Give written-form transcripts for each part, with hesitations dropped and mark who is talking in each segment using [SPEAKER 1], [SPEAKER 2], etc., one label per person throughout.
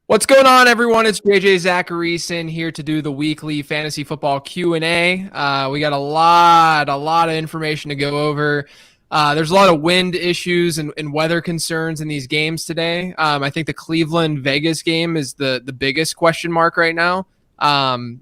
[SPEAKER 1] What's going on, everyone? It's JJ Zachariason here to do the weekly fantasy football Q&A. We got a lot of information to go over. There's a lot of wind issues and weather concerns in these games today. I think the Cleveland-Vegas game is the biggest question mark right now,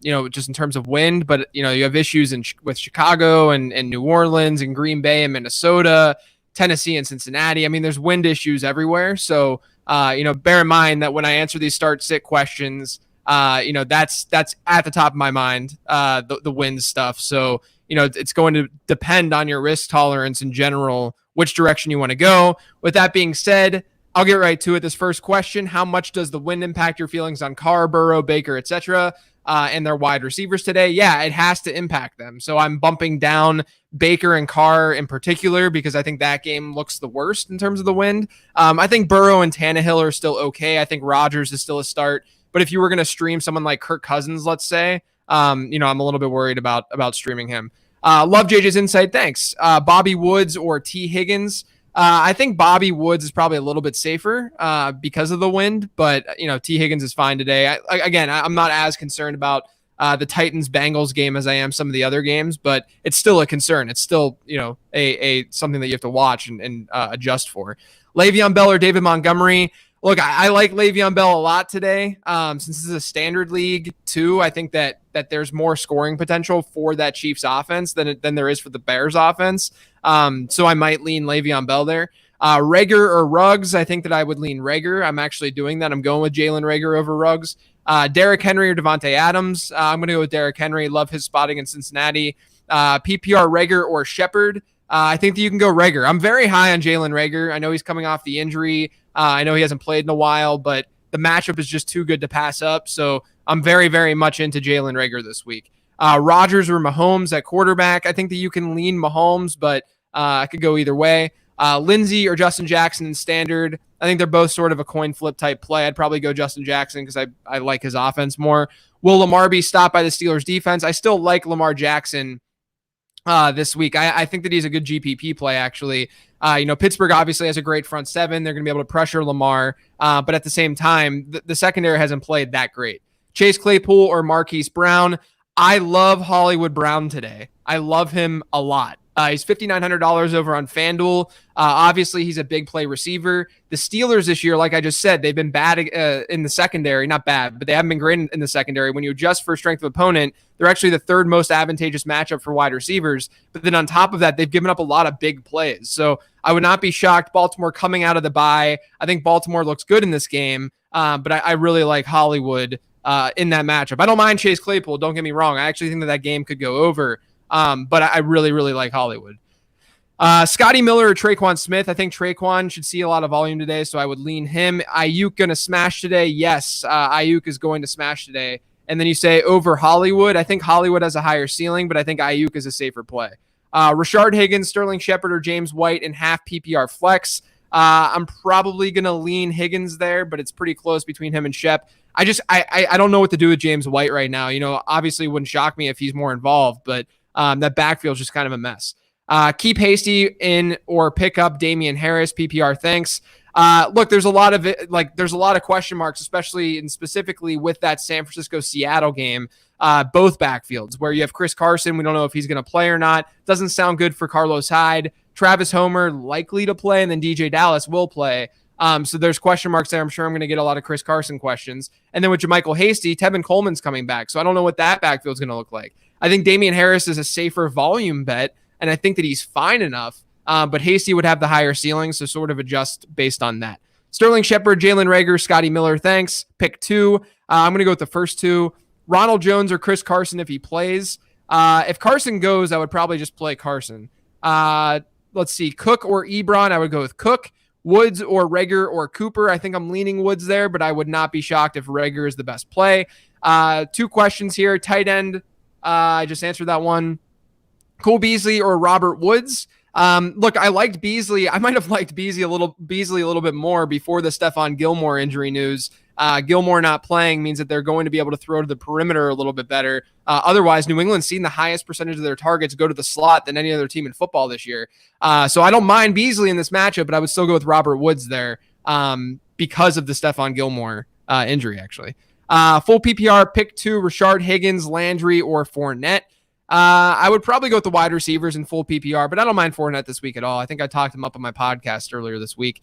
[SPEAKER 1] just in terms of wind. But, you have issues with Chicago and New Orleans and Green Bay and Minnesota, Tennessee and Cincinnati. I mean, there's wind issues everywhere. So, bear in mind that when I answer these start-sit questions, that's at the top of my mind, the wind stuff. So, it's going to depend on your risk tolerance in general, which direction you want to go. With that being said, I'll get right to it. This first question: how much does the wind impact your feelings on Carr, Burrow, Baker, etc., and their wide receivers today? Yeah, it has to impact them. So I'm bumping down Baker and Carr in particular because I think that game looks the worst in terms of the wind. I think Burrow and Tannehill are still okay. I think Rodgers is still a start. But if you were going to stream someone like Kirk Cousins, let's say, I'm a little bit worried about streaming him. Love JJ's insight. Thanks. Bobby Woods or T. Higgins. I think Bobby Woods is probably a little bit safer because of the wind, but T. Higgins is fine today. I'm not as concerned about the Titans-Bengals game as I am some of the other games, but it's still a concern. It's still a something that you have to watch and adjust for. Le'Veon Bell or David Montgomery. Look, I like Le'Veon Bell a lot today. Since this is a standard league too, I think that there's more scoring potential for that Chiefs offense than there is for the Bears offense. So I might lean Le'Veon Bell there. Rager or Ruggs, I think that I would lean Rager. I'm actually doing that. I'm going with Jalen Rager over Ruggs. Derrick Henry or Devontae Adams. I'm going to go with Derrick Henry. Love his spotting in Cincinnati. PPR Rager or Shepard. I think that you can go Rager. I'm very high on Jalen Rager. I know he's coming off the injury. I know he hasn't played in a while, but the matchup is just too good to pass up. So I'm very, very much into Jalen Rager this week. Rodgers or Mahomes at quarterback. I think that you can lean Mahomes, but I could go either way. Lindsey or Justin Jackson in standard. I think they're both sort of a coin flip type play. I'd probably go Justin Jackson because I like his offense more. Will Lamar be stopped by the Steelers defense? I still like Lamar Jackson this week. I think that he's a good GPP play, actually. Pittsburgh obviously has a great front seven. They're going to be able to pressure Lamar. But at the same time, the secondary hasn't played that great. Chase Claypool or Marquise Brown. I love Hollywood Brown today. I love him a lot. He's $5,900 over on FanDuel. Obviously, he's a big play receiver. The Steelers this year, like I just said, they've been bad in the secondary. Not bad, but they haven't been great in the secondary. When you adjust for strength of opponent, they're actually the third most advantageous matchup for wide receivers. But then on top of that, they've given up a lot of big plays. So I would not be shocked. Baltimore coming out of the bye. I think Baltimore looks good in this game, but I really like Hollywood in that matchup. I don't mind Chase Claypool. Don't get me wrong. I actually think that game could go over. But I really, really like Hollywood. Scotty Miller or Traquan Smith. I think Traquan should see a lot of volume today, so I would lean him. Ayuk going to smash today? Yes, Ayuk is going to smash today. And then you say over Hollywood. I think Hollywood has a higher ceiling, but I think Ayuk is a safer play. Rashard Higgins, Sterling Shepard, or James White in half PPR flex. I'm probably going to lean Higgins there, but it's pretty close between him and Shep. I don't know what to do with James White right now. Obviously it wouldn't shock me if he's more involved, but that backfield is just kind of a mess. Keep Hasty in or pick up Damian Harris, PPR. Thanks. Look, there's a lot of question marks, especially and specifically with that San Francisco-Seattle game, both backfields where you have Chris Carson. We don't know if he's going to play or not. Doesn't sound good for Carlos Hyde. Travis Homer likely to play, and then DJ Dallas will play. So there's question marks there. I'm sure I'm going to get a lot of Chris Carson questions. And then with JaMychal Hasty, Tevin Coleman's coming back. So I don't know what that backfield is going to look like. I think Damian Harris is a safer volume bet, and I think that he's fine enough. But Hasty would have the higher ceiling, so sort of adjust based on that. Sterling Shepard, Jalen Rager, Scotty Miller, thanks. Pick two. I'm going to go with the first two. Ronald Jones or Chris Carson if he plays. If Carson goes, I would probably just play Carson. Let's see. Cook or Ebron, I would go with Cook. Woods or Rager or Cooper. I think I'm leaning Woods there, but I would not be shocked if Rager is the best play. Two questions here. Tight end. I just answered that one. Cole Beasley or Robert Woods. Look, I liked Beasley. I might have liked Beasley a little bit more before the Stephon Gilmore injury news. Gilmore not playing means that they're going to be able to throw to the perimeter a little bit better. Otherwise, New England's seen the highest percentage of their targets go to the slot than any other team in football this year. So I don't mind Beasley in this matchup, but I would still go with Robert Woods there because of the Stephon Gilmore injury, actually. Full PPR, pick 2, Rashard Higgins, Landry, or Fournette. I would probably go with the wide receivers in full PPR, but I don't mind Fournette this week at all. I think I talked him up on my podcast earlier this week.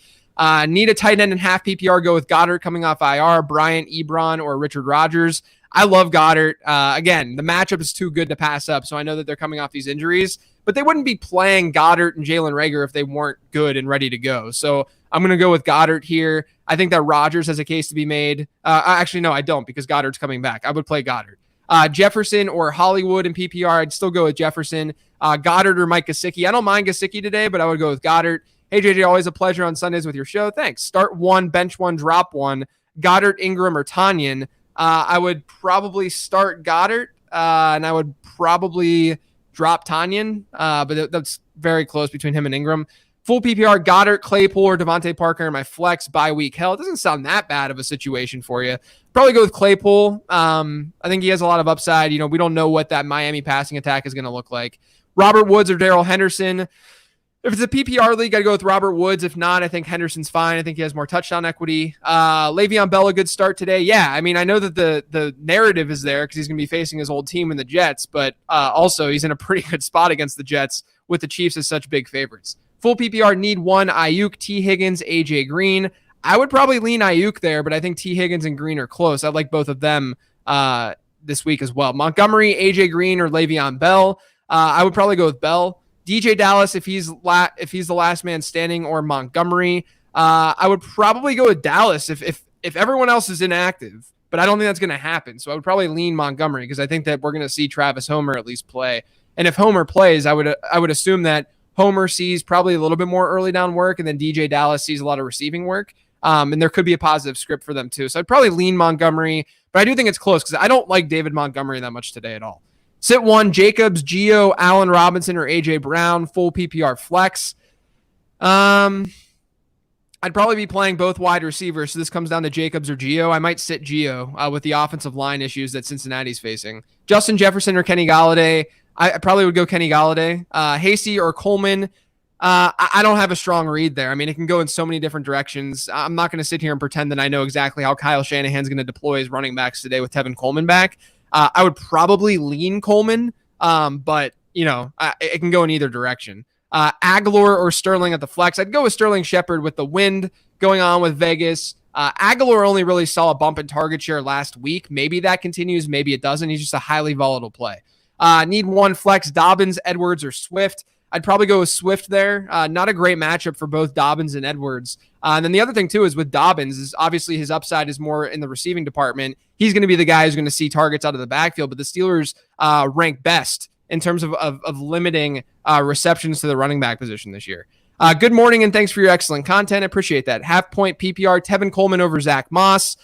[SPEAKER 1] Need a tight end in half PPR, go with Goddard coming off IR, Bryant, Ebron, or Richard Rodgers. I love Goddard. Again, the matchup is too good to pass up, so I know that they're coming off these injuries, but they wouldn't be playing Goddard and Jalen Reagor if they weren't good and ready to go. So I'm going to go with Goddard here. I think that Rodgers has a case to be made. Actually, no, I don't, because Goddard's coming back. I would play Goddard. Jefferson or Hollywood in PPR, I'd still go with Jefferson. Goddard or Mike Gesicki. I don't mind Gesicki today, but I would go with Goddard. Hey, JJ, always a pleasure on Sundays with your show. Thanks. Start 1, bench 1, drop 1. Goddard, Ingram, or Tanyan. I would probably start Goddard, and I would probably drop Tanyan, but that's very close between him and Ingram. Full PPR, Goddard, Claypool, or Devontae Parker in my flex bye-week. Hell, it doesn't sound that bad of a situation for you. Probably go with Claypool. I think he has a lot of upside. We don't know what that Miami passing attack is going to look like. Robert Woods or Darrell Henderson. If it's a PPR league, I'd go with Robert Woods. If not, I think Henderson's fine. I think he has more touchdown equity. Le'Veon Bell, a good start today. Yeah, I mean, I know that the narrative is there because he's going to be facing his old team in the Jets, but also he's in a pretty good spot against the Jets with the Chiefs as such big favorites. Full PPR, need 1, Ayuk, T. Higgins, AJ Green. I would probably lean Ayuk there, but I think T. Higgins and Green are close. I like both of them this week as well. Montgomery, AJ Green, or Le'Veon Bell. I would probably go with Bell. DJ Dallas if he's the last man standing, or Montgomery. I would probably go with Dallas if everyone else is inactive, but I don't think that's going to happen. So I would probably lean Montgomery because I think that we're going to see Travis Homer at least play. And if Homer plays, I would assume that Homer sees probably a little bit more early down work, and then DJ Dallas sees a lot of receiving work. And there could be a positive script for them too. So I'd probably lean Montgomery, but I do think it's close because I don't like David Montgomery that much today at all. Sit 1, Jacobs, Gio, Allen Robinson, or A.J. Brown, full PPR flex. I'd probably be playing both wide receivers, so this comes down to Jacobs or Gio. I might sit Gio with the offensive line issues that Cincinnati's facing. Justin Jefferson or Kenny Galladay. I probably would go Kenny Galladay. Hasty or Coleman. I don't have a strong read there. I mean, it can go in so many different directions. I'm not going to sit here and pretend that I know exactly how Kyle Shanahan's going to deploy his running backs today with Tevin Coleman back. I would probably lean Coleman, but, it can go in either direction. Aguilar or Sterling at the flex. I'd go with Sterling Shepard with the wind going on with Vegas. Aguilar only really saw a bump in target share last week. Maybe that continues. Maybe it doesn't. He's just a highly volatile play. Need 1 flex, Dobbins, Edwards, or Swift. I'd probably go with Swift there. Not a great matchup for both Dobbins and Edwards. And then the other thing, too, is with Dobbins, is obviously his upside is more in the receiving department. He's going to be the guy who's going to see targets out of the backfield, but the Steelers rank best in terms of limiting receptions to the running back position this year. Good morning, and thanks for your excellent content. I appreciate that. Half point PPR, Tevin Coleman over Zach Moss.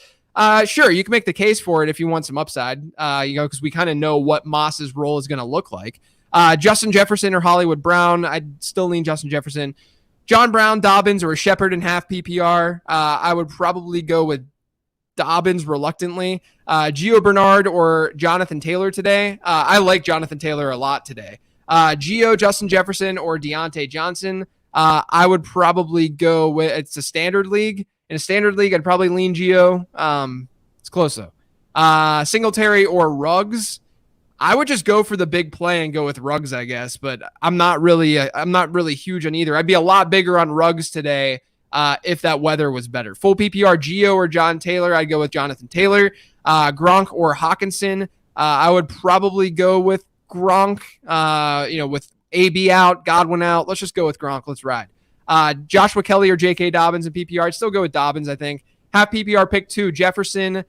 [SPEAKER 1] Sure, you can make the case for it if you want some upside, because we kind of know what Moss's role is going to look like. Justin Jefferson or Hollywood Brown. I'd still lean Justin Jefferson. John Brown, Dobbins, or Shepard in half PPR. I would probably go with Dobbins reluctantly. Gio Bernard or Jonathan Taylor today. I like Jonathan Taylor a lot today. Gio, Justin Jefferson, or Deontay Johnson. I would probably go with, it's a standard league. In a standard league, I'd probably lean Gio. It's close though. Singletary or Ruggs. I would just go for the big play and go with Ruggs, I guess, but I'm not really huge on either. I'd be a lot bigger on Ruggs today if that weather was better. Full PPR, Gio or John Taylor. I'd go with Jonathan Taylor. Gronk or Hawkinson. I would probably go with Gronk. With AB out, Godwin out. Let's just go with Gronk. Let's ride. Joshua Kelly or J.K. Dobbins in PPR. I'd still go with Dobbins, I think. Half PPR pick 2, Jefferson.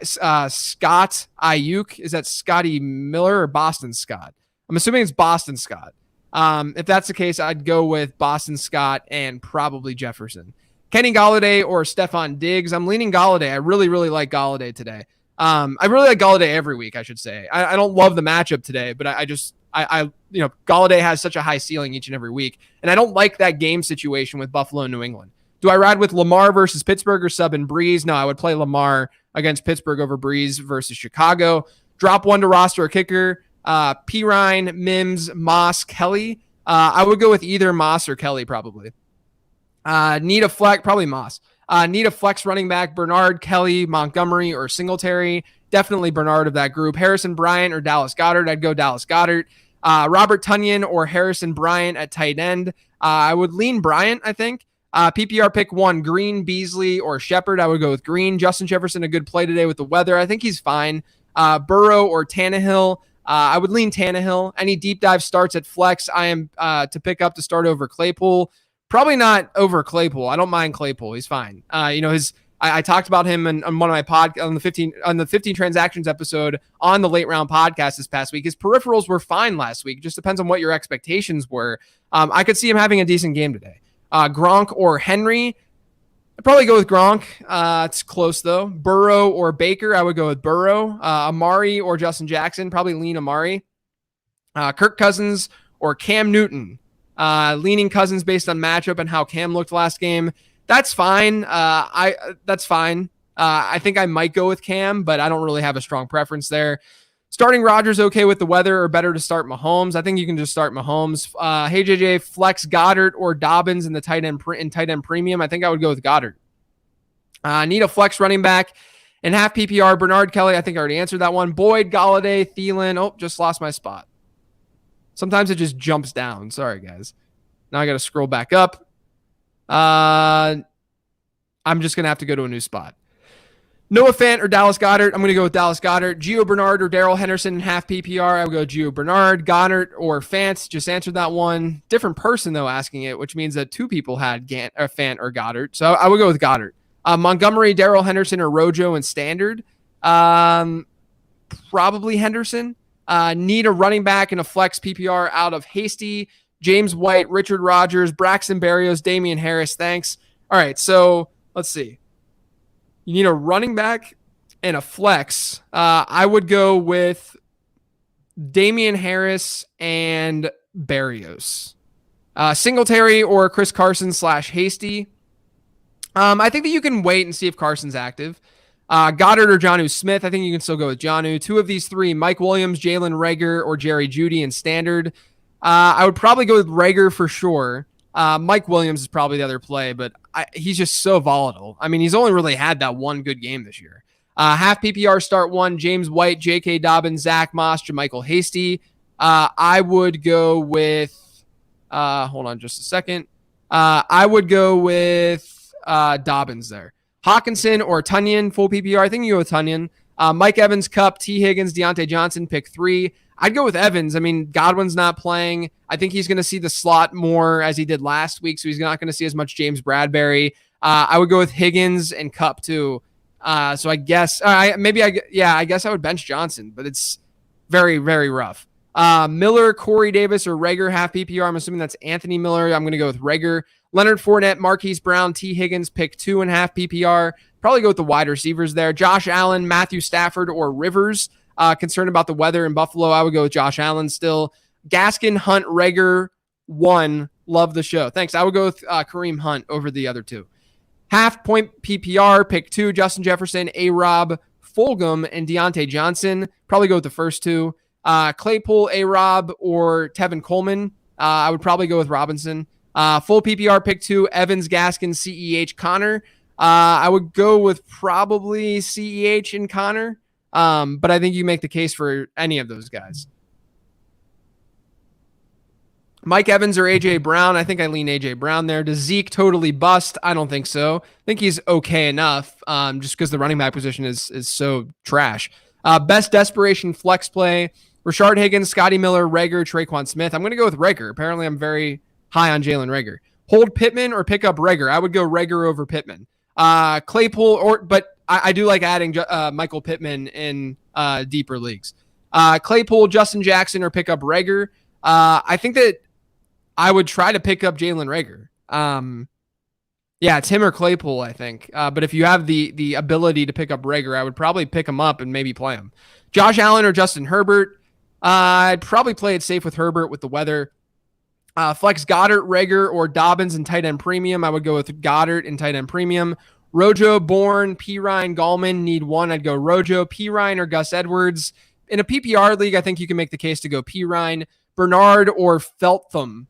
[SPEAKER 1] Scott Ayuk. Is that Scotty Miller or Boston Scott? I'm assuming it's Boston Scott. If that's the case, I'd go with Boston Scott and probably Jefferson. Kenny Galladay or Stephon Diggs. I'm leaning Galladay. I really, really like Galladay today. I really like Galladay every week, I should say. I don't love the matchup today, but Galladay has such a high ceiling each and every week. And I don't like that game situation with Buffalo and New England. Do I ride with Lamar versus Pittsburgh or sub and Breeze? No, I would play Lamar against Pittsburgh over Breeze versus Chicago. Drop 1 to roster a kicker. Pirine, Mims, Moss, Kelly. I would go with either Moss or Kelly probably. Need a flex, probably Moss. Need a flex running back, Bernard, Kelly, Montgomery, or Singletary. Definitely Bernard of that group. Harrison Bryant or Dallas Goedert. I'd go Dallas Goedert. Robert Tonyan or Harrison Bryant at tight end. I would lean Bryant, I think. PPR pick 1, Green, Beasley, or Shepard. I would go with Green. Justin Jefferson, a good play today with the weather. I think he's fine. Burrow or Tannehill. I would lean Tannehill. Any deep dive starts at flex, I am to pick up to start over Claypool. Probably not over Claypool. I don't mind Claypool. He's fine. I talked about him on one of my on the 15 transactions episode on the late round podcast this past week. His peripherals were fine last week. It just depends on what your expectations were. I could see him having a decent game today. Gronk or Henry. I'd probably go with Gronk. It's close though. Burrow or Baker. I would go with Burrow. Amari or Justin Jackson. Probably lean Amari. Kirk Cousins or Cam Newton. Leaning Cousins based on matchup and how Cam looked last game. That's fine. That's fine. I think I might go with Cam, but I don't really have a strong preference there. Starting Rodgers okay with the weather, or better to start Mahomes? I think you can just start Mahomes. Hey JJ, flex Goddard or Dobbins in the tight end premium. I think I would go with Goddard. Need a flex running back and half PPR. Bernard, Kelly. I think I already answered that one. Boyd, Galladay, Thielen. Oh, just lost my spot. Sometimes it just jumps down. Sorry, guys. Now I got to scroll back up. I'm just going to have to go to a new spot. Noah Fant or Dallas Goedert. I'm going to go with Dallas Goedert. Gio Bernard or Darrell Henderson in half PPR. I would go Gio Bernard. Goddard or Fant. Just answered that one. Different person, though, asking it, which means that 2 people had Fant or Goddard. So I would go with Goddard. Montgomery, Darrell Henderson, or Rojo in standard. Probably Henderson. Need a running back and a flex PPR out of Hasty, James White, Richard Rodgers, Braxton Berrios, Damian Harris. Thanks. All right, so let's see. You need a running back and a flex. I would go with Damian Harris and Berrios. Singletary or Chris Carson / Hasty. I think that you can wait and see if Carson's active. Goddard or Jonnu Smith. I think you can still go with Jonnu. 2 of these 3, Mike Williams, Jalen Reagor, or Jerry Jeudy in standard. I would probably go with Reagor for sure. Mike Williams is probably the other play, but he's just so volatile. I mean, he's only really had that one good game this year. Half PPR start 1, James White, J.K. Dobbins, Zach Moss, JaMychal Hasty. I would go with, hold on just a second. I would go with Dobbins there. Hawkinson or Tonyan, full PPR. I think you go with Tonyan. Mike Evans, Kupp, T. Higgins, Deontay Johnson, pick 3. I'd go with Evans. I mean, Godwin's not playing. I think he's going to see the slot more as he did last week, so he's not going to see as much James Bradbury. I would go with Higgins and Kupp too. So I guess I guess I would bench Johnson, but it's very, very rough. Miller, Corey Davis, or Reagor half PPR. I'm assuming that's Anthony Miller. I'm going to go with Reagor. Leonard Fournette, Marquise Brown, T. Higgins, pick 2 and half PPR. Probably go with the wide receivers there. Josh Allen, Matthew Stafford, or Rivers. Concerned about the weather in Buffalo, I would go with Josh Allen still. Gaskin, Hunt, Reagor, 1. Love the show. Thanks. I would go with Kareem Hunt over the other 2. Half point PPR, pick 2, Justin Jefferson, A-Rob, Fulgham, and Deontay Johnson. Probably go with the first 2. Claypool, A-Rob, or Tevin Coleman. I would probably go with Robinson. Full PPR, pick 2, Evans, Gaskin, CEH, Connor. I would go with probably CEH and Connor. But I think you make the case for any of those guys. Mike Evans or A.J. Brown. I think I lean A.J. Brown there. Does Zeke totally bust? I don't think so. I think he's okay enough, just because the running back position is so trash. Best desperation flex play. Rashard Higgins, Scotty Miller, Reagor, Traquan Smith. I'm going to go with Reagor. Apparently I'm very high on Jalen Reagor. Hold Pittman or pick up Reagor. I would go Reagor over Pittman. Claypool, but I do like adding Michael Pittman in deeper leagues. Claypool, Justin Jackson, or pick up Reagor. I think that I would try to pick up Jalen Reagor. It's him or Claypool, I think. But if you have the ability to pick up Reagor, I would probably pick him up and maybe play him. Josh Allen or Justin Herbert. I'd probably play it safe with Herbert with the weather. Flex Goddard, Reagor, or Dobbins in tight end premium. I would go with Goddard in tight end premium. Rojo, Bourne, P. Ryan, Gallman. Need 1. I'd go Rojo, P. Ryan, or Gus Edwards. In a PPR league, I think you can make the case to go P. Ryan. Bernard or Feltham.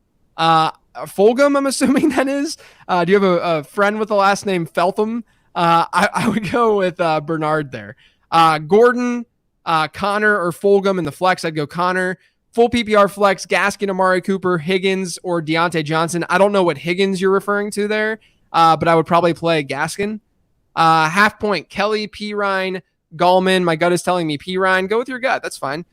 [SPEAKER 1] Fulgham, I'm assuming that is. Do you have a friend with the last name Feltham? I would go with Bernard there. Gordon, Connor, or Fulgham in the flex. I'd go Connor. Full PPR flex, Gaskin, Amari Cooper, Higgins, or Deontay Johnson. I don't know what Higgins you're referring to there, but I would probably play Gaskin. Half point, Kelly, Pirine, Gallman. My gut is telling me Pirine. Go with your gut. That's fine.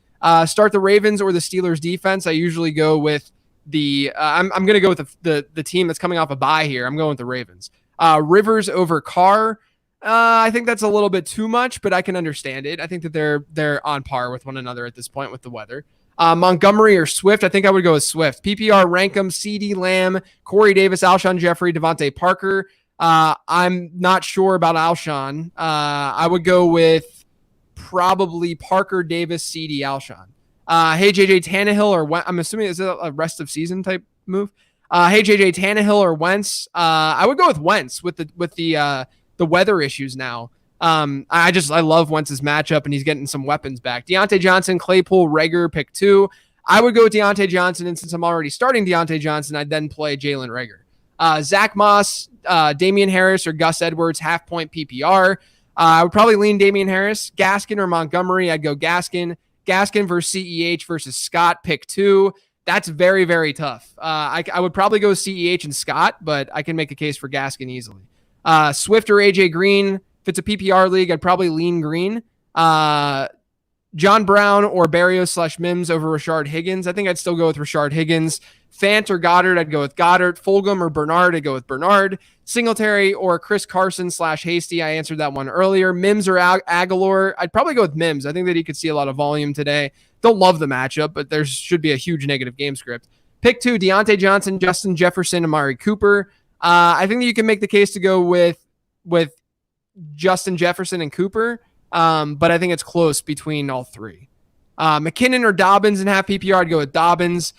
[SPEAKER 1] Start the Ravens or the Steelers defense. I usually go with I'm going to go with the team that's coming off a bye here. I'm going with the Ravens. Rivers over Carr. I think that's a little bit too much, but I can understand it. I think that they're on par with one another at this point with the weather. Montgomery or Swift. I think I would go with Swift. PPR, Rankum, CD Lamb, Corey Davis, Alshon Jeffrey, Devontae Parker. I'm not sure about Alshon. I would go with probably Parker, Davis, CD, Alshon. Hey, JJ Tannehill or I'm assuming is it a rest of season type move? Hey, JJ Tannehill or Wentz. I would go with Wentz with the weather issues now. I love Wentz's matchup, and he's getting some weapons back. Deontay Johnson, Claypool, Reagor, pick 2. I would go with Deontay Johnson, and since I'm already starting Deontay Johnson, I'd then play Jalen Reagor. Zach Moss, Damian Harris, or Gus Edwards, half point PPR. I would probably lean Damian Harris. Gaskin or Montgomery, I'd go Gaskin. Gaskin versus CEH versus Scott, pick 2. That's very, very tough. I would probably go CEH and Scott, but I can make a case for Gaskin easily. Swift or AJ Green. If it's a PPR league, I'd probably lean Green. John Brown or Barrios / Mims over Rashard Higgins. I think I'd still go with Rashard Higgins. Fant or Goddard, I'd go with Goddard. Fulgham or Bernard, I'd go with Bernard. Singletary or Chris Carson / Hasty, I answered that one earlier. Mims or Aguilar, I'd probably go with Mims. I think that he could see a lot of volume today. Don't love the matchup, but there should be a huge negative game script. Pick 2, Deontay Johnson, Justin Jefferson, Amari Cooper. I think that you can make the case to go with Justin Jefferson and Cooper, but I think it's close between all three. McKinnon or Dobbins in half PPR, I'd go with Dobbins.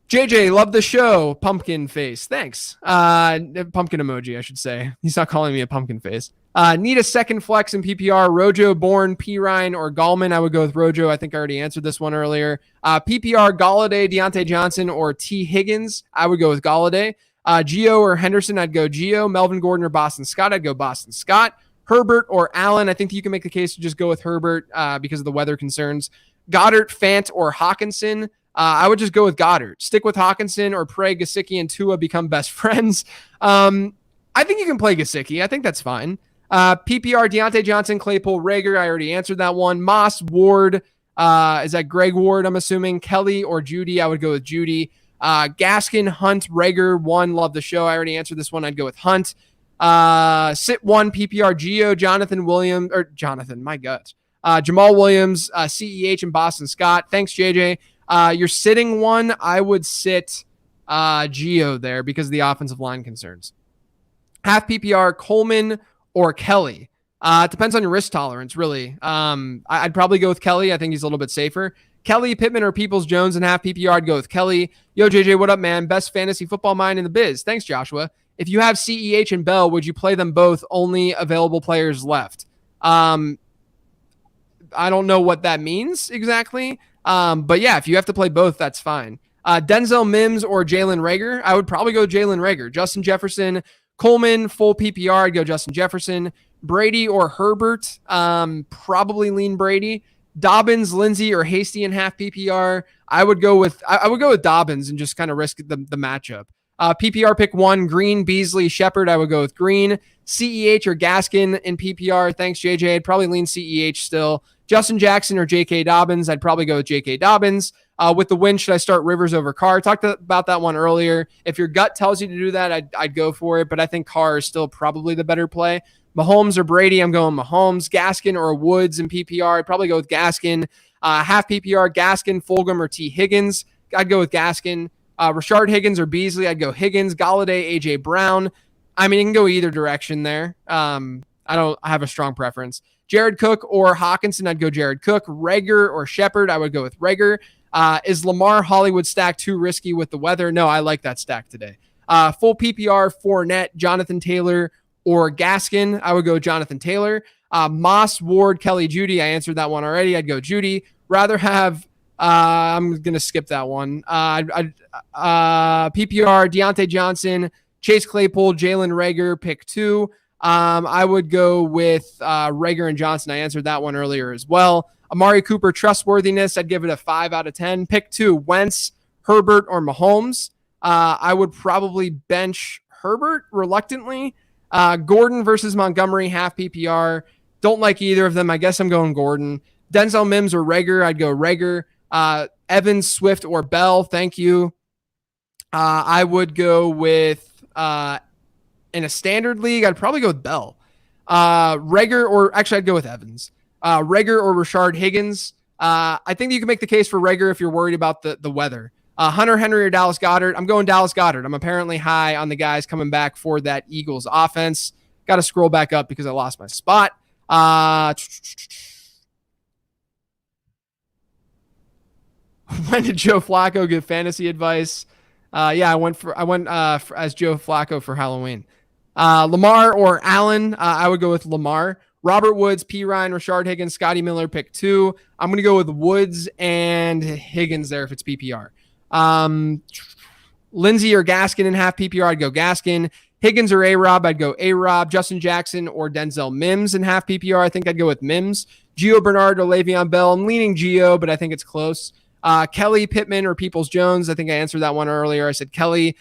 [SPEAKER 1] JJ, love the show. Pumpkin face. Thanks. Pumpkin emoji, I should say. He's not calling me a pumpkin face. Need a second flex in PPR. Rojo, Bourne, Pirine, or Gallman. I would go with Rojo. I think I already answered this one earlier. PPR, Galladay, Deontay Johnson, or T. Higgins. I would go with Galladay. Gio or Henderson, I'd go Gio. Melvin Gordon or Boston Scott, I'd go Boston Scott. Herbert or Allen, I think you can make the case to just go with Herbert because of the weather concerns. Goddard, Fant, or Hawkinson. I would just go with Goddard. Stick with Hawkinson or pray Gesicki and Tua become best friends. I think you can play Gesicki. I think that's fine. PPR, Deontay Johnson, Claypool, Reagor. I already answered that one. Moss, Ward. Is that Greg Ward, I'm assuming? Kelly or Judy. I would go with Judy. Gaskin, Hunt, Reagor. 1, love the show. I already answered this one. I'd go with Hunt. Sit 1, PPR, Gio, Jonathan Williams, or Jonathan, my gut. Jamal Williams, CEH, and Boston Scott. Thanks, JJ. You're sitting 1. I would sit Gio there because of the offensive line concerns. Half PPR, Coleman or Kelly. It depends on your risk tolerance, really. I'd probably go with Kelly. I think he's a little bit safer. Kelly, Pittman, or Peoples-Jones in half PPR, I'd go with Kelly. Yo, JJ, what up, man? Best fantasy football mind in the biz. Thanks, Joshua. If you have CEH and Bell, would you play them both? Only available players left. I don't know what that means exactly. But yeah, if you have to play both, that's fine. Denzel Mims or Jalen Reagor. I would probably go Jalen Reagor. Justin Jefferson, Coleman, full PPR. I'd go Justin Jefferson. Brady or Herbert. Probably lean Brady. Dobbins, Lindsey, or Hasty in half PPR. I would go with Dobbins and just kind of risk the matchup. PPR pick 1, Green, Beasley, Shepard. I would go with Green. CEH or Gaskin in PPR. Thanks, JJ. I'd probably lean CEH still. Justin Jackson or J.K. Dobbins. I'd probably go with J.K. Dobbins. With the win, should I start Rivers over Carr? Talked about that one earlier. If your gut tells you to do that, I'd go for it, but I think Carr is still probably the better play. Mahomes or Brady, I'm going Mahomes. Gaskin or Woods in PPR, I'd probably go with Gaskin. Half PPR, Gaskin, Fulgham, or T. Higgins. I'd go with Gaskin. Rashard Higgins or Beasley, I'd go Higgins. Galladay, A.J. Brown. I mean, you can go either direction there. I have a strong preference. Jared Cook or Hawkinson, I'd go Jared Cook. Reagor or Shepard, I would go with Reagor. Is Lamar Hollywood stack too risky with the weather? No, I like that stack today. Full PPR, Fournette, Jonathan Taylor, or Gaskin, I would go Jonathan Taylor. Moss, Ward, Kelly, Judy, I answered that one already. I'd go Judy. Rather have I'm going to skip that one. PPR, Deontay Johnson, Chase Claypool, Jalen Reagor, pick 2. I would go with Reagor and Johnson. I answered that one earlier as well. Amari Cooper, trustworthiness, I'd give it a 5 out of 10. Pick 2, Wentz, Herbert, or Mahomes. I would probably bench Herbert reluctantly. Gordon versus Montgomery, half PPR. Don't like either of them. I guess I'm going Gordon. Denzel Mims or Reagor, I'd go Reagor. Evans, Swift, or Bell, thank you. I would go with, in a standard league, I'd probably go with Bell. Reagor, or actually I'd go with Evans. Reagor or Rashard Higgins. I think you can make the case for Reagor if you're worried about the weather. Hunter Henry or Dallas Goedert. I'm going Dallas Goedert. I'm apparently high on the guys coming back for that Eagles offense. Got to scroll back up because I lost my spot. When did Joe Flacco give fantasy advice? I went as Joe Flacco for Halloween. Lamar or Allen. I would go with Lamar. Robert Woods, P. Ryan, Rashard Higgins, Scotty Miller, pick 2. I'm going to go with Woods and Higgins there if it's PPR. Lindsey or Gaskin in half PPR, I'd go Gaskin. Higgins or A-Rob, I'd go A-Rob. Justin Jackson or Denzel Mims in half PPR, I think I'd go with Mims. Gio Bernard or Le'Veon Bell. I'm leaning Gio, but I think it's close. Kelly, Pittman, or Peoples-Jones. I think I answered that one earlier. I said Kelly.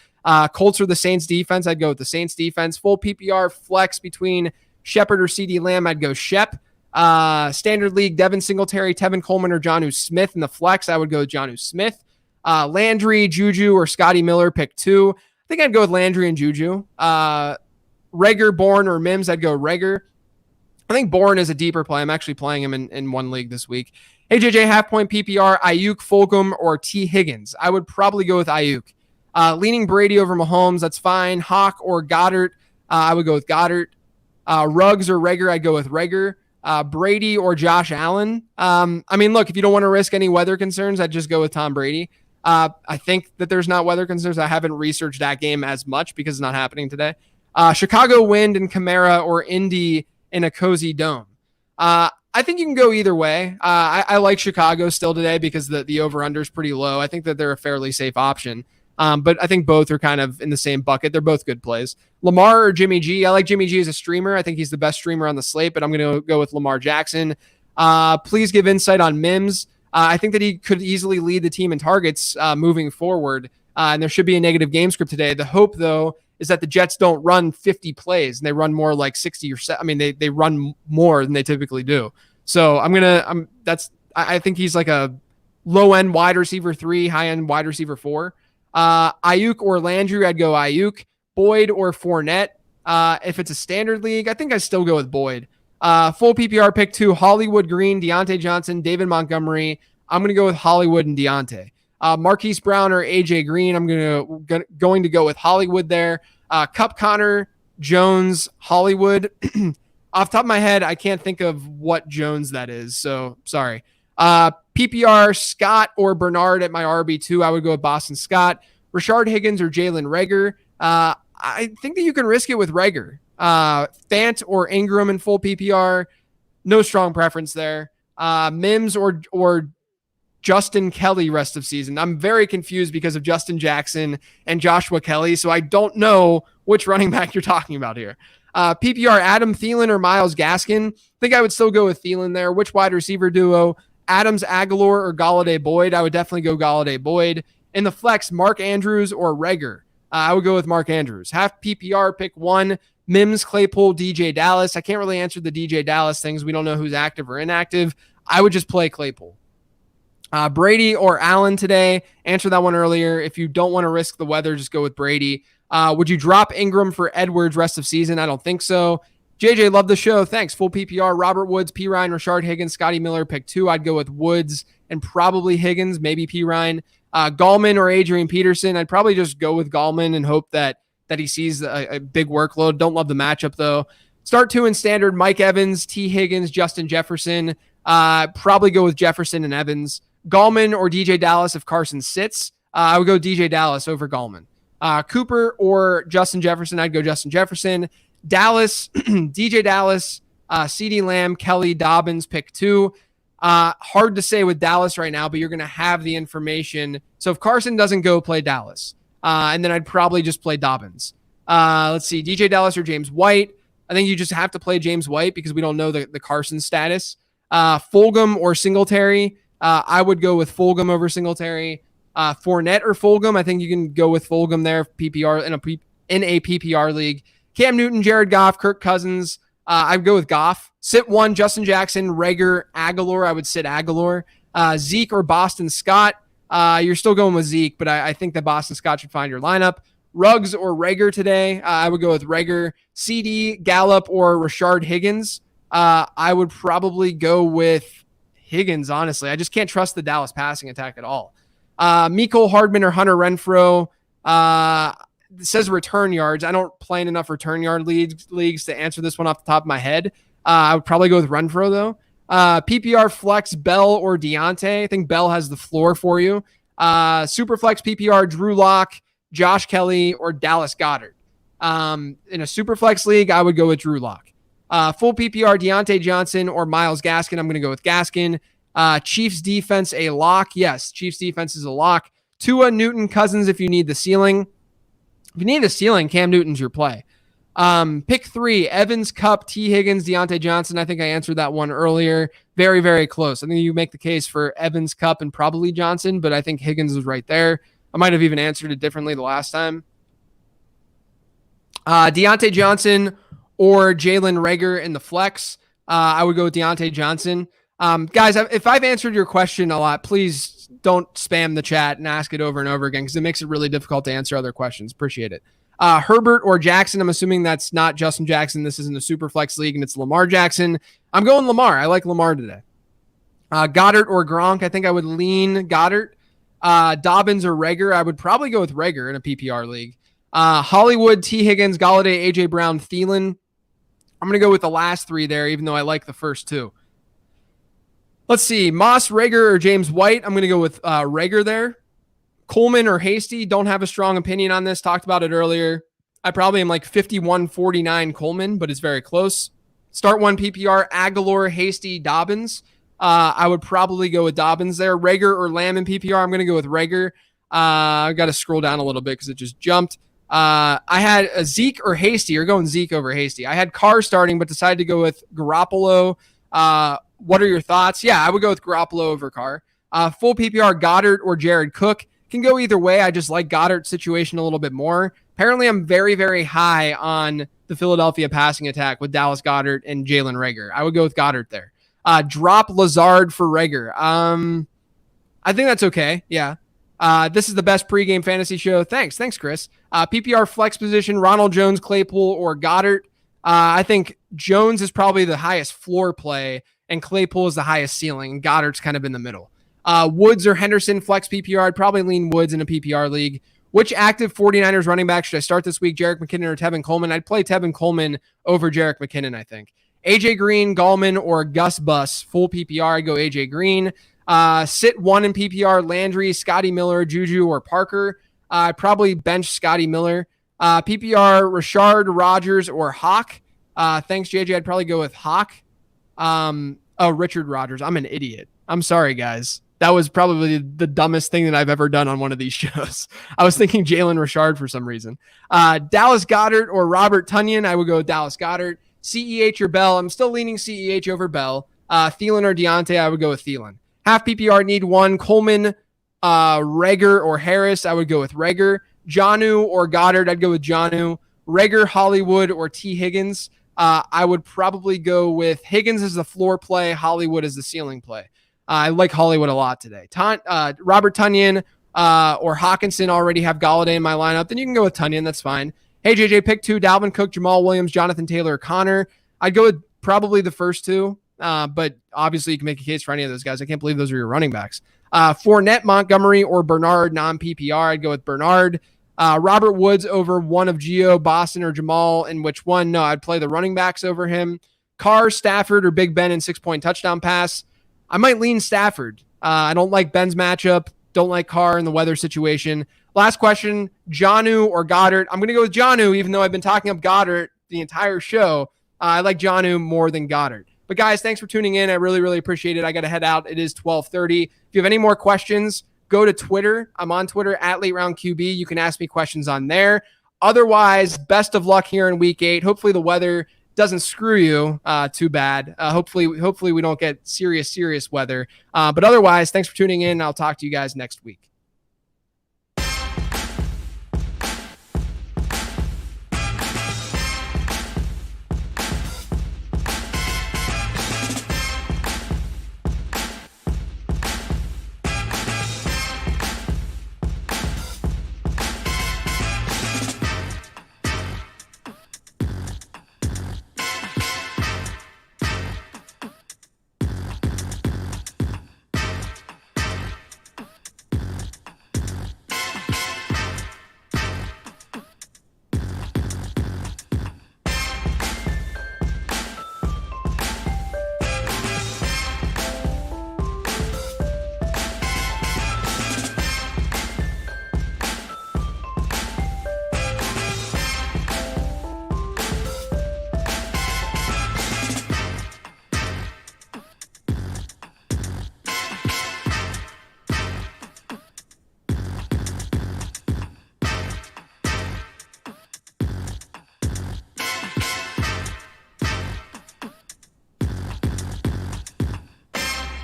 [SPEAKER 1] Colts or the Saints defense. I'd go with the Saints defense. Full PPR flex between Shepard or CD Lamb. I'd go Shep. Standard league, Devin Singletary, Tevin Coleman, or Jonnu Smith. In the flex, I would go with Jonnu Smith. Landry, Juju, or Scotty Miller, pick 2. I think I'd go with Landry and Juju. Reagor, Bourne, or Mims. I'd go Reagor. I think Bourne is a deeper play. I'm actually playing him in one league this week. AJJ half point PPR, Ayuk, Fulgham, or T. Higgins. I would probably go with Ayuk. Leaning Brady over Mahomes, that's fine. Hawk or Goddard, I would go with Goddard. Ruggs or Reagor, I'd go with Reagor. Brady or Josh Allen. Look, if you don't want to risk any weather concerns, I'd just go with Tom Brady. I think that there's not weather concerns. I haven't researched that game as much because it's not happening today. Chicago wind and Kamara or Indy in a cozy dome. I think you can go either way. I like Chicago still today because the over-under is pretty low. I think that they're a fairly safe option. But I think both are kind of in the same bucket. They're both good plays. Lamar or Jimmy G. I like Jimmy G as a streamer. I think he's the best streamer on the slate, but I'm going to go with Lamar Jackson. Please give insight on Mims. I think that he could easily lead the team in targets moving forward, and there should be a negative game script today. The hope, though, is that the Jets don't run 50 plays and they run more like 60 or 70. They run more than they typically do. So I think he's like a low end wide receiver 3, high end wide receiver 4. Ayuk or Landry, I'd go Ayuk. Boyd or Fournette. If it's a standard league, I think I still go with Boyd. Full PPR pick 2, Hollywood Green, Deontay Johnson, David Montgomery. I'm going to go with Hollywood and Deontay. Marquise Brown or AJ Green. I'm going to go with Hollywood there. Cup, Connor, Jones, Hollywood. Off the top of my head, I can't think of what Jones that is, so sorry. PPR, Scott or Bernard at my RB2. I would go with Boston Scott. Rashard Higgins or Jalen Reagor. I think that you can risk it with Reagor. Fant or Ingram in full PPR. No strong preference there. Mims or Justin Kelly rest of season. I'm very confused because of Justin Jackson and Joshua Kelly, so I don't know which running back you're talking about here. PPR, Adam Thielen or Myles Gaskin. I think I would still go with Thielen there. Which wide receiver duo? Adams, Aguilar, or Galladay Boyd? I would definitely go Galladay Boyd. In the flex, Mark Andrews or Reagor? I would go with Mark Andrews. Half PPR, pick 1. Mims, Claypool, DJ Dallas. I can't really answer the DJ Dallas things. We don't know who's active or inactive. I would just play Claypool. Brady or Allen today? Answer that one earlier. If you don't want to risk the weather, just go with Brady. Would you drop Ingram for Edwards rest of season? I don't think so. JJ, love the show. Thanks. Full PPR, Robert Woods, P. Ryan, Rashard Higgins, Scotty Miller, pick 2. I'd go with Woods and probably Higgins, maybe P. Ryan. Gallman or Adrian Peterson? I'd probably just go with Gallman and hope that he sees a big workload. Don't love the matchup, though. Start 2 in standard, Mike Evans, T. Higgins, Justin Jefferson. Probably go with Jefferson and Evans. Gallman or DJ Dallas if Carson sits. I would go DJ Dallas over Gallman. Cooper or Justin Jefferson? I'd go Justin Jefferson. Dallas, DJ Dallas, CD Lamb, Kelly, Dobbins, pick 2. Hard to say with Dallas right now, but you're going to have the information. So if Carson doesn't go, play Dallas. And then I'd probably just play Dobbins. Let's see, DJ Dallas or James White. I think you just have to play James White because we don't know the Carson status. Fulgham or Singletary. I would go with Fulgham over Singletary. Fournette or Fulgham. I think you can go with Fulgham there. PPR in a PPR league. Cam Newton, Jared Goff, Kirk Cousins. I'd go with Goff. Sit one, Justin Jackson, Rager, Aguilar. I would sit Aguilar. Zeke or Boston Scott. You're still going with Zeke, but I think that Boston Scott should find your lineup. Ruggs or Rager today. I would go with Rager. CD, Gallup, or Rashard Higgins. I would probably go with Higgins, honestly. I just can't trust the Dallas passing attack at all. Mecole Hardman or Hunter Renfrow. It says return yards. I don't play in enough return yard leagues to answer this one off the top of my head. I would probably go with Renfrow, though. PPR flex, Bell or Deontay. I think Bell has the floor for you. Superflex PPR, Drew Lock, Josh Kelly, or Dallas Goedert. In a Superflex league, I would go with Drew Lock. Full PPR, Deontay Johnson or Myles Gaskin. I'm going to go with Gaskin. Chiefs defense, a lock. Yes, Chiefs defense is a lock. Tua, Newton, Cousins if you need the ceiling. If you need the ceiling, Cam Newton's your play. Pick 3, Evans, Kupp, T. Higgins, Deontay Johnson. I think I answered that one earlier. Very, very close. I think you make the case for Evans, Kupp, and probably Johnson, but I think Higgins was right there. I might have even answered it differently the last time. Deontay Johnson or Jalen Reagor in the flex. I would go with Deontay Johnson. Guys, if I've answered your question a lot, please don't spam the chat and ask it over and over again because it makes it really difficult to answer other questions. Appreciate it. Herbert or Jackson. I'm assuming that's not Justin Jackson. This isn't a Superflex league, and it's Lamar Jackson. I'm going Lamar. I like Lamar today. Goddard or Gronk. I think I would lean Goddard. Dobbins or Rager. I would probably go with Rager in a PPR league. Hollywood, T. Higgins, Galladay, AJ Brown, Thielen. I'm going to go with the last 3 there, even though I like the first 2. Let's see. Moss, Rager, or James White. I'm going to go with Rager there. Coleman or Hasty. Don't have a strong opinion on this. Talked about it earlier. I probably am like 51-49 Coleman, but it's very close. Start 1 PPR, Aguilar, Hasty, Dobbins. I would probably go with Dobbins there. Rager or Lamb in PPR. I'm going to go with Rager. I've got to scroll down a little bit because it just jumped. I had a Zeke or Hasty. You're going Zeke over Hasty. I had Carr starting, but decided to go with Garoppolo. What are your thoughts? Yeah, I would go with Garoppolo over Carr. Full PPR, Goddard or Jared Cook. Can go either way. I just like Goddard's situation a little bit more. Apparently, I'm very, very high on the Philadelphia passing attack with Dallas Goedert and Jalen Reagor. I would go with Goddard there. Drop Lazard for Reagor. I think that's okay. Yeah. This is the best pregame fantasy show. Thanks, Chris. PPR flex position, Ronald Jones, Claypool, or Goddard. I think Jones is probably the highest floor play, and Claypool is the highest ceiling, and Goddard's kind of in the middle. Woods or Henderson, flex PPR. I'd probably lean Woods in a PPR league. Which active 49ers running back should I start this week? Jerick McKinnon or Tevin Coleman? I'd play Tevin Coleman over Jerick McKinnon, I think. AJ Green, Gallman, or Gus Bus, full PPR. I'd go AJ Green. Sit 1 in PPR, Landry, Scotty Miller, Juju, or Parker. I'd probably bench Scotty Miller. PPR, Rashard, Rodgers, or Hawk. Thanks, JJ. I'd probably go with Hawk. Richard Rodgers. I'm an idiot. I'm sorry, guys. That was probably the dumbest thing that I've ever done on one of these shows. I was thinking Jalen Richard for some reason. Dallas Goedert or Robert Tonyan. I would go with Dallas Goedert. CEH or Bell. I'm still leaning CEH over Bell. Thielen or Deontay. I would go with Thielen. Half PPR, need 1. Coleman, Rager, or Harris. I would go with Rager. Jonnu or Goddard. I'd go with Jonnu. Rager, Hollywood, or T. Higgins. I would probably go with Higgins as the floor play. Hollywood as the ceiling play. I like Hollywood a lot today. Robert Tonyan or Hawkinson already have Galladay in my lineup. Then you can go with Tonyan. That's fine. Hey, JJ, pick 2. Dalvin Cook, Jamal Williams, Jonathan Taylor, Connor. I'd go with probably the first 2. But obviously you can make a case for any of those guys. I can't believe those are your running backs. Fournette, Montgomery, or Bernard, non-PPR. I'd go with Bernard. Robert Woods over one of Gio, Boston, or Jamal. And which one? No, I'd play the running backs over him. Carr, Stafford, or Big Ben in 6-point touchdown pass. I might lean Stafford. I don't like Ben's matchup. Don't like Carr in the weather situation. Last question, Jonnu or Goddard. I'm going to go with Jonnu, even though I've been talking up Goddard the entire show. I like Jonnu more than Goddard. But guys, thanks for tuning in. I really, really appreciate it. I got to head out. It is 12:30. If you have any more questions, go to Twitter. I'm on Twitter at LateRoundQB. You can ask me questions on there. Otherwise, best of luck here in week 8. Hopefully the weather doesn't screw you too bad. Hopefully we don't get serious weather. But otherwise, thanks for tuning in. I'll talk to you guys next week.